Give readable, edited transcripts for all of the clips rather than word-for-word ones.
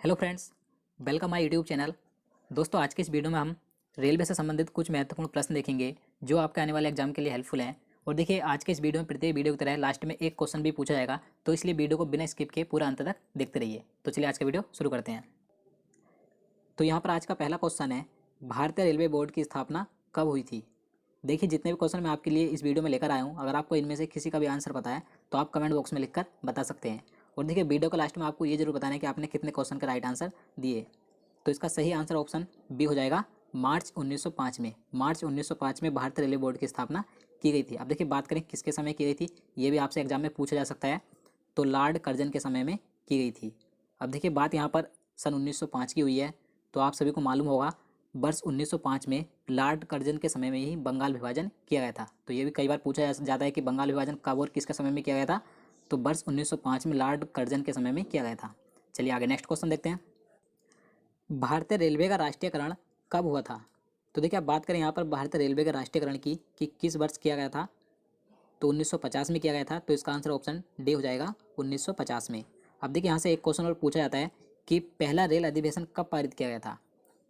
Hello friends, welcome my YouTube channel. दोस्तों, आज के इस वीडियो में हम रेलवे से संबंधित कुछ महत्वपूर्ण प्रश्न देखेंगे जो आपके आने वाले एग्जाम के लिए हेल्पफुल हैं। और देखिए, आज के इस वीडियो में प्रत्येक वीडियो की तरह लास्ट में एक क्वेश्चन भी पूछा जाएगा, तो इसलिए वीडियो को बिना स्किप के पूरा अंत तक देखते रहिए। तो चलिए आज का वीडियो शुरू करते हैं। तो यहाँ पर आज का पहला क्वेश्चन है, भारतीय रेलवे बोर्ड की स्थापना कब हुई थी? देखिए, जितने भी क्वेश्चन मैं आपके लिए इस वीडियो में लेकर आया हूँ, अगर आपको इनमें से किसी का भी आंसर पता है तो आप कमेंट बॉक्स में लिखकर बता सकते हैं। और देखिए, वीडियो के लास्ट में आपको ये जरूर बताना है कि आपने कितने क्वेश्चन का राइट आंसर दिए। तो इसका सही आंसर ऑप्शन बी हो जाएगा, मार्च 1905 में। मार्च 1905 में भारतीय रेलवे बोर्ड की स्थापना की गई थी। अब देखिए, बात करें किसके समय की गई थी, ये भी आपसे एग्जाम में पूछा जा सकता है। तो लॉर्ड कर्जन के समय में की गई थी। अब देखिए, बात यहाँ पर सन 1905 की हुई है, तो आप सभी को मालूम होगा वर्ष 1905 में लॉर्ड कर्जन के समय में ही बंगाल विभाजन किया गया था। तो ये भी कई बार पूछा जाता है कि बंगाल विभाजन कब और किसके समय में किया गया था। तो वर्ष 1905 में लॉर्ड कर्जन के समय में किया गया था। चलिए आगे नेक्स्ट क्वेश्चन देखते हैं। भारतीय रेलवे का राष्ट्रीयकरण कब हुआ था? तो देखिए, आप बात करें यहाँ पर भारतीय रेलवे के राष्ट्रीयकरण की कि किस वर्ष किया गया था, तो 1950 में किया गया था। तो इसका आंसर ऑप्शन डी हो जाएगा, 1950 में। अब देखिए, यहाँ से एक क्वेश्चन और पूछा जाता है कि पहला रेल अधिवेशन कब पारित किया गया था?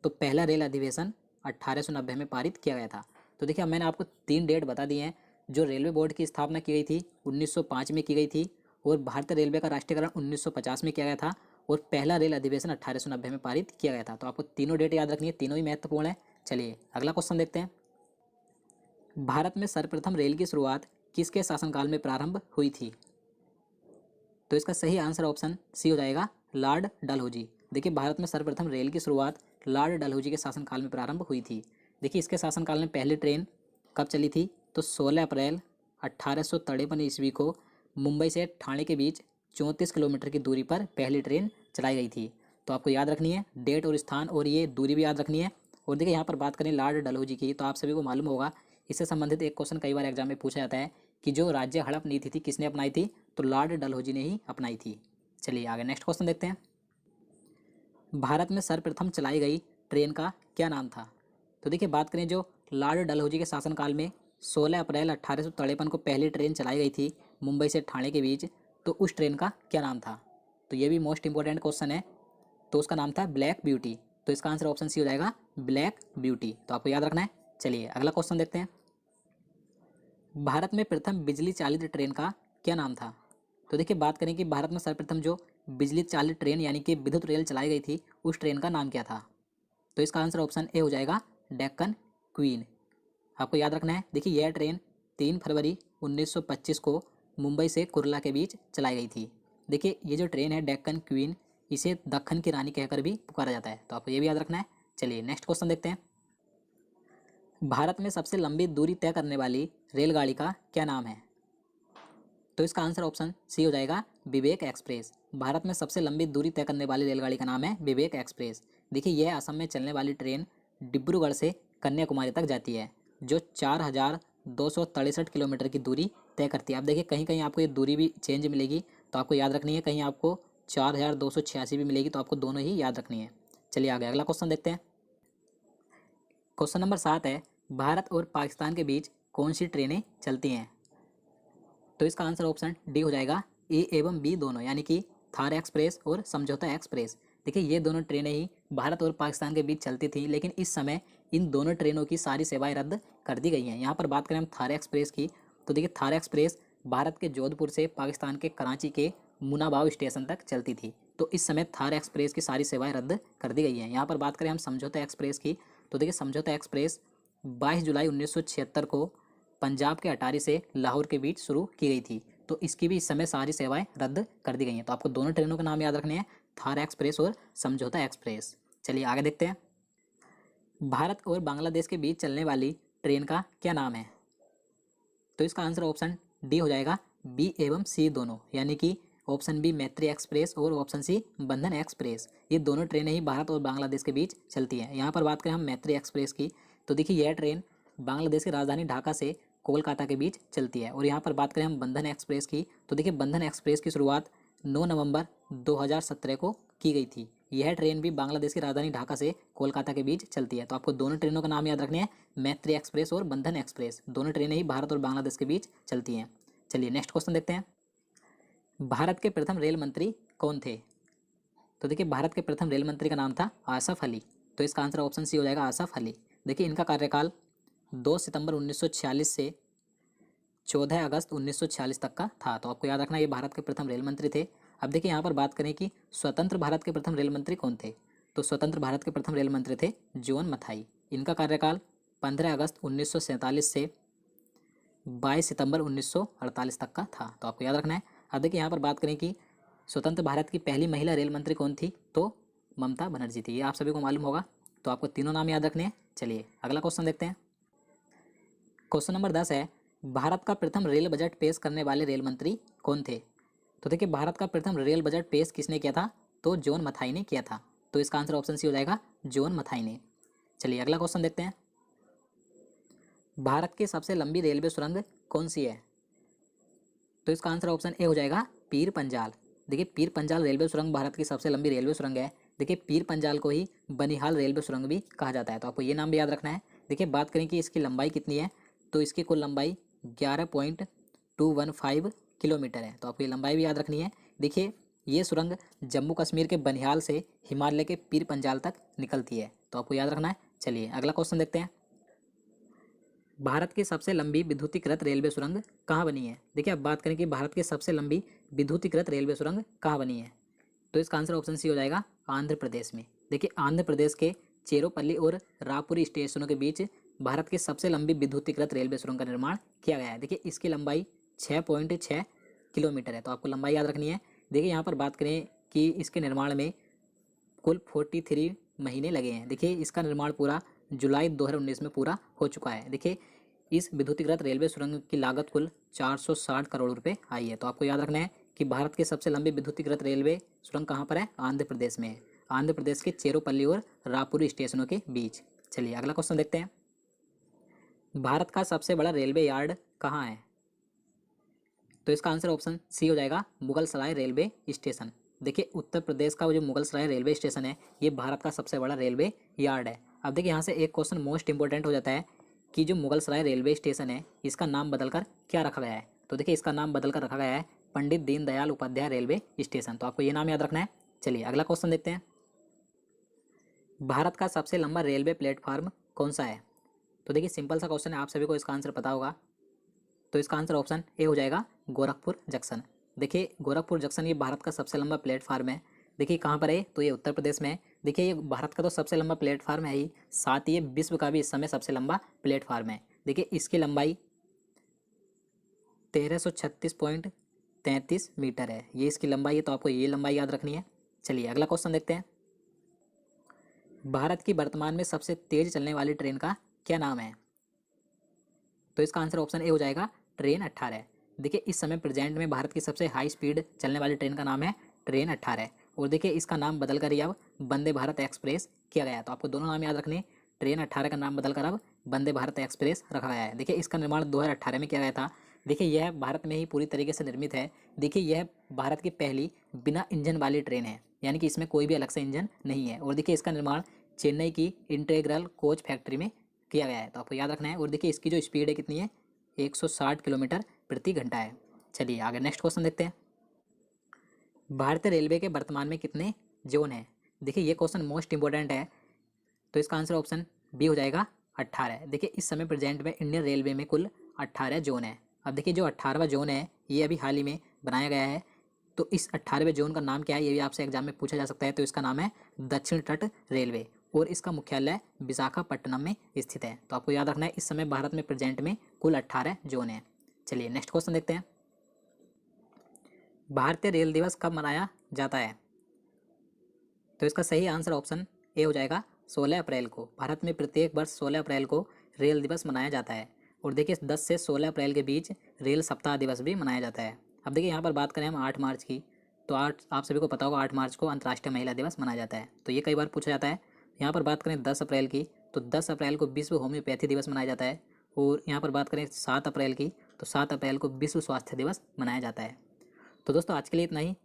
तो पहला रेल अधिवेशन 1890 में पारित किया गया था। तो देखिए, अब मैंने आपको 3 डेट बता दी हैं। जो रेलवे बोर्ड की स्थापना की गई थी 1905 में की गई थी, और भारतीय रेलवे का राष्ट्रीयकरण 1950 में किया गया था, और पहला रेल अधिवेशन 1890 में पारित किया गया था। तो आपको तीनों डेट याद रखनी है, तीनों ही महत्वपूर्ण है। चलिए अगला क्वेश्चन देखते हैं। भारत में सर्वप्रथम रेल की शुरुआत किसके शासनकाल में प्रारंभ हुई थी? तो इसका सही आंसर ऑप्शन सी हो जाएगा, लॉर्ड डलहौजी। देखिए, भारत में सर्वप्रथम रेल की शुरुआत लॉर्ड डलहौजी के शासनकाल में प्रारंभ हुई थी। देखिए, इसके शासनकाल में पहली ट्रेन कब चली थी? तो 16 अप्रैल 1853 ईस्वी को मुंबई से ठाणे के बीच 34 किलोमीटर की दूरी पर पहली ट्रेन चलाई गई थी। तो आपको याद रखनी है डेट और स्थान, और ये दूरी भी याद रखनी है। और देखिए, यहाँ पर बात करें लॉर्ड डलहौजी की, तो आप सभी को मालूम होगा, इससे संबंधित एक क्वेश्चन कई बार एग्जाम में पूछा जाता है कि जो राज्य हड़प नीति थी किसने अपनाई थी? तो लॉर्ड डलहौजी ने ही अपनाई थी। चलिए आगे नेक्स्ट क्वेश्चन देखते हैं। भारत में सर्वप्रथम चलाई गई ट्रेन का क्या नाम था? तो देखिए, बात करें जो लॉर्ड डलहौजी के शासनकाल में 16 अप्रैल 1853 को पहली ट्रेन चलाई गई थी मुंबई से ठाणे के बीच, तो उस ट्रेन का क्या नाम था? तो ये भी मोस्ट इंपॉर्टेंट क्वेश्चन है। तो उसका नाम था ब्लैक ब्यूटी। तो इसका आंसर ऑप्शन सी हो जाएगा, ब्लैक ब्यूटी। तो आपको याद रखना है। चलिए अगला क्वेश्चन देखते हैं। भारत में प्रथम बिजली चालित ट्रेन का क्या नाम था? तो देखिए, बात करें कि भारत में सर्वप्रथम जो बिजली चालित ट्रेन यानी कि विद्युत रेल चलाई गई थी, उस ट्रेन का नाम क्या था? तो इसका आंसर ऑप्शन ए हो जाएगा, डेक्कन क्वीन। आपको याद रखना है। देखिए, यह ट्रेन 3 फरवरी 1925 को मुंबई से कुर्ला के बीच चलाई गई थी। देखिए, ये जो ट्रेन है डेक्कन क्वीन, इसे दक्खन की रानी कहकर भी पुकारा जाता है। तो आपको ये भी याद रखना है। चलिए नेक्स्ट क्वेश्चन देखते हैं। भारत में सबसे लंबी दूरी तय करने वाली रेलगाड़ी का क्या नाम है? तो इसका आंसर ऑप्शन सी हो जाएगा, विवेक एक्सप्रेस। भारत में सबसे लंबी दूरी तय करने वाली रेलगाड़ी का नाम है विवेक एक्सप्रेस। देखिए, यह असम में चलने वाली ट्रेन डिब्रूगढ़ से कन्याकुमारी तक जाती है, जो 4263 किलोमीटर की दूरी तय करती है। आप देखिए, कहीं कहीं आपको ये दूरी भी चेंज मिलेगी, तो आपको याद रखनी है। कहीं आपको 4286 भी मिलेगी, तो आपको दोनों ही याद रखनी है। चलिए आगे अगला क्वेश्चन देखते हैं। क्वेश्चन नंबर 7 है, भारत और पाकिस्तान के बीच कौन सी ट्रेनें चलती हैं? तो इसका आंसर ऑप्शन डी हो जाएगा, ए एवं बी दोनों, यानी कि थार एक्सप्रेस और समझौता एक्सप्रेस। देखिए, ये दोनों ट्रेनें ही भारत और पाकिस्तान के बीच चलती थी, लेकिन इस समय इन दोनों ट्रेनों की सारी सेवाएं रद्द कर दी गई हैं। यहाँ पर बात करें हम थार एक्सप्रेस की, तो देखिए, थार एक्सप्रेस भारत के जोधपुर से पाकिस्तान के कराची के मुनाबाव स्टेशन तक चलती थी। तो इस समय थार एक्सप्रेस की सारी सेवाएं रद्द कर दी गई हैं। यहाँ पर बात करें हम समझौता एक्सप्रेस की, तो देखिए, समझौता एक्सप्रेस 22 जुलाई 1976 को पंजाब के अटारी से लाहौर के बीच शुरू की गई थी। तो इसकी भी इस समय सारी सेवाएं रद्द कर दी गई हैं। तो आपको दोनों ट्रेनों के नाम याद रखने हैं, थार एक्सप्रेस और समझौता एक्सप्रेस। चलिए आगे देखते हैं। भारत और बांग्लादेश के बीच चलने वाली ट्रेन का क्या नाम है? तो इसका आंसर ऑप्शन डी हो जाएगा, बी एवं सी दोनों, यानी कि ऑप्शन बी मैत्री एक्सप्रेस और ऑप्शन सी बंधन एक्सप्रेस। ये दोनों ट्रेनें ही भारत और बांग्लादेश के बीच चलती हैं। यहाँ पर बात करें हम मैत्री एक्सप्रेस की, तो देखिए, यह ट्रेन बांग्लादेश की राजधानी ढाका से कोलकाता के बीच चलती है। और यहाँ पर बात करें हम बंधन एक्सप्रेस की, तो देखिए, बंधन एक्सप्रेस की शुरुआत 9 नवंबर 2017 को की गई थी। यह ट्रेन भी बांग्लादेश की राजधानी ढाका से कोलकाता के बीच चलती है। तो आपको दोनों ट्रेनों का नाम याद रखने हैं, मैत्री एक्सप्रेस और बंधन एक्सप्रेस। दोनों ट्रेनें ही भारत और बांग्लादेश के बीच चलती हैं। चलिए नेक्स्ट क्वेश्चन देखते हैं। भारत के प्रथम रेल मंत्री कौन थे? तो तो देखिए भारत के प्रथम रेल मंत्री का नाम था आसफ अली। तो इसका आंसर ऑप्शन सी हो जाएगा, आसफ अली। देखिए इनका कार्यकाल 2 सितंबर 1946 से 14 अगस्त 1946 तक का था। तो आपको याद रखना ये भारत के प्रथम रेल मंत्री थे। अब देखिए यहाँ पर बात करें कि स्वतंत्र भारत के प्रथम रेल मंत्री कौन थे। तो स्वतंत्र भारत के प्रथम रेल मंत्री थे जॉन मथाई। इनका कार्यकाल 15 अगस्त 1947 से 22 सितंबर 1948 तक का था। तो आपको याद रखना है। अब देखिए यहाँ पर बात करें कि स्वतंत्र भारत की पहली महिला रेल मंत्री कौन थी, तो ममता बनर्जी थी। ये आप सभी को मालूम होगा। तो आपको तीनों नाम याद रखने हैं। चलिए अगला क्वेश्चन देखते हैं। क्वेश्चन नंबर 10 है, भारत का प्रथम रेल बजट पेश करने वाले रेल मंत्री कौन थे। तो देखिए भारत का प्रथम रेल बजट पेश किसने किया था, तो जॉन मथाई ने किया था। तो इसका आंसर ऑप्शन सी हो जाएगा, जॉन मथाई ने। चलिए अगला क्वेश्चन देखते हैं। भारत की सबसे लंबी रेलवे सुरंग कौन सी है। तो इसका आंसर ऑप्शन ए हो जाएगा, पीर पंजाल। देखिए पीर पंजाल रेलवे सुरंग भारत की सबसे लंबी रेलवे सुरंग है। देखिए पीर पंजाल को ही बनिहाल रेलवे सुरंग भी कहा जाता है। तो आपको ये नाम भी याद रखना है। देखिए बात करें कि इसकी लंबाई कितनी है, तो इसकी कुल लंबाई 11.215 किलोमीटर है। तो आपको ये लंबाई भी याद रखनी है। देखिए ये सुरंग जम्मू कश्मीर के बनिहाल से हिमालय के पीर पंजाल तक निकलती है। तो आपको याद रखना है। चलिए अगला क्वेश्चन देखते हैं। भारत की सबसे लंबी विद्युतीकृत रेलवे सुरंग कहाँ बनी है। देखिए अब बात करें कि भारत की सबसे लंबी विद्युतीकृत रेलवे सुरंग कहाँ बनी है, तो इसका आंसर ऑप्शन सी हो जाएगा, आंध्र प्रदेश में। देखिए आंध्र प्रदेश के चेरोपल्ली और रायपुरी स्टेशनों के बीच भारत की सबसे लंबी विद्युतीकृत रेलवे सुरंग का निर्माण किया गया है। देखिए इसकी लंबाई 6.6 किलोमीटर है। तो आपको लंबाई याद रखनी है। देखिए यहाँ पर बात करें कि इसके निर्माण में कुल 43 महीने लगे हैं। देखिए इसका निर्माण पूरा जुलाई 2019 में पूरा हो चुका है। देखिए इस विद्युतीकृत रेलवे सुरंग की लागत कुल 460 करोड़ रुपए आई है। तो आपको याद रखना है कि भारत की सबसे लंबी विद्युतीकृत रेलवे सुरंग कहाँ पर है, आंध्र प्रदेश में है। आंध्र प्रदेश के चेरोपल्ली और रायपुरी स्टेशनों के बीच। चलिए अगला क्वेश्चन देखते हैं। भारत का सबसे बड़ा रेलवे यार्ड कहाँ है, तो इसका आंसर ऑप्शन सी हो जाएगा, मुगल सराय रेलवे स्टेशन। देखिए उत्तर प्रदेश का वो जो मुगल सराय रेलवे स्टेशन है, ये भारत का सबसे बड़ा रेलवे यार्ड है। अब देखिए यहाँ से एक क्वेश्चन मोस्ट इंपॉर्टेंट हो जाता है कि जो मुगल सराय रेलवे स्टेशन है, इसका नाम बदलकर क्या रखा गया है। तो देखिए इसका नाम बदलकर रखा गया है पंडित दीनदयाल उपाध्याय रेलवे स्टेशन। तो आपको ये नाम याद रखना है। चलिए अगला क्वेश्चन देखते हैं। भारत का सबसे लंबा रेलवे प्लेटफॉर्म कौन सा है। तो देखिए सिंपल सा क्वेश्चन है, आप सभी को इसका आंसर पता होगा। तो इसका आंसर ऑप्शन ए हो जाएगा, गोरखपुर जंक्शन। देखिए गोरखपुर जंक्शन ये भारत का सबसे लंबा प्लेटफार्म है। देखिए कहाँ पर है, तो ये उत्तर प्रदेश में है। देखिए ये भारत का तो सबसे लंबा प्लेटफार्म है ही, साथ ही ये विश्व का भी इस समय सबसे लंबा प्लेटफार्म है। देखिए इसकी लंबाई 1336.33 मीटर है, ये इसकी लंबाई है। तो आपको ये लंबाई याद रखनी है। चलिए अगला क्वेश्चन देखते हैं। भारत की वर्तमान में सबसे तेज चलने वाली ट्रेन का क्या नाम है। तो इसका आंसर ऑप्शन ए हो जाएगा, ट्रेन 18। देखिए इस समय प्रेजेंट में भारत की सबसे हाई स्पीड चलने वाली ट्रेन का नाम है ट्रेन 18। और देखिए इसका नाम बदलकर ही अब वंदे भारत एक्सप्रेस किया गया है। तो आपको दोनों नाम याद रखने। ट्रेन 18 का नाम बदलकर अब वंदे भारत एक्सप्रेस रखा गया है। देखिए इसका निर्माण 2018 में किया गया था। देखिए यह भारत में ही पूरी तरीके से निर्मित है। देखिए यह भारत की पहली बिना इंजन वाली ट्रेन है, यानी कि इसमें कोई भी अलग से इंजन नहीं है। और देखिए इसका निर्माण चेन्नई की इंटीग्रल कोच फैक्ट्री में किया गया है। तो आपको याद रखना है। और देखिए इसकी जो स्पीड है कितनी है, 160 किलोमीटर प्रति घंटा है। चलिए आगे नेक्स्ट क्वेश्चन देखते हैं। भारतीय रेलवे के वर्तमान में कितने जोन हैं। देखिए ये क्वेश्चन मोस्ट इंपॉर्टेंट है। तो इसका आंसर ऑप्शन बी हो जाएगा, 18। देखिए इस समय प्रेजेंट में इंडियन रेलवे में कुल 18 जोन है। अब देखिए जो 18वां जोन है ये अभी हाल ही में बनाया गया है। तो इस 18वें जोन का नाम क्या है, ये भी आपसे एग्जाम में पूछा जा सकता है। तो इसका नाम है दक्षिण तट रेलवे और इसका मुख्यालय विशाखापट्टनम में स्थित है। तो आपको याद रखना है, इस समय भारत में प्रेजेंट में कुल 18 जोन है। चलिए नेक्स्ट क्वेश्चन देखते हैं। भारतीय रेल दिवस कब मनाया जाता है। तो इसका सही आंसर ऑप्शन ए हो जाएगा, 16 अप्रैल को। भारत में प्रत्येक वर्ष 16 अप्रैल को रेल दिवस मनाया जाता है। और देखिए 10 से 16 अप्रैल के बीच रेल सप्ताह दिवस भी मनाया जाता है। अब देखिए यहाँ पर बात करें हम 8 मार्च की, तो आप सभी को पता होगा 8 मार्च को अंतर्राष्ट्रीय महिला दिवस मनाया जाता है। तो ये कई बार पूछा जाता है। यहाँ पर बात करें 10 अप्रैल की, तो 10 अप्रैल को विश्व होम्योपैथी दिवस मनाया जाता है। और यहाँ पर बात करें 7 अप्रैल की, तो 7 अप्रैल को विश्व स्वास्थ्य दिवस मनाया जाता है। तो दोस्तों आज के लिए इतना ही।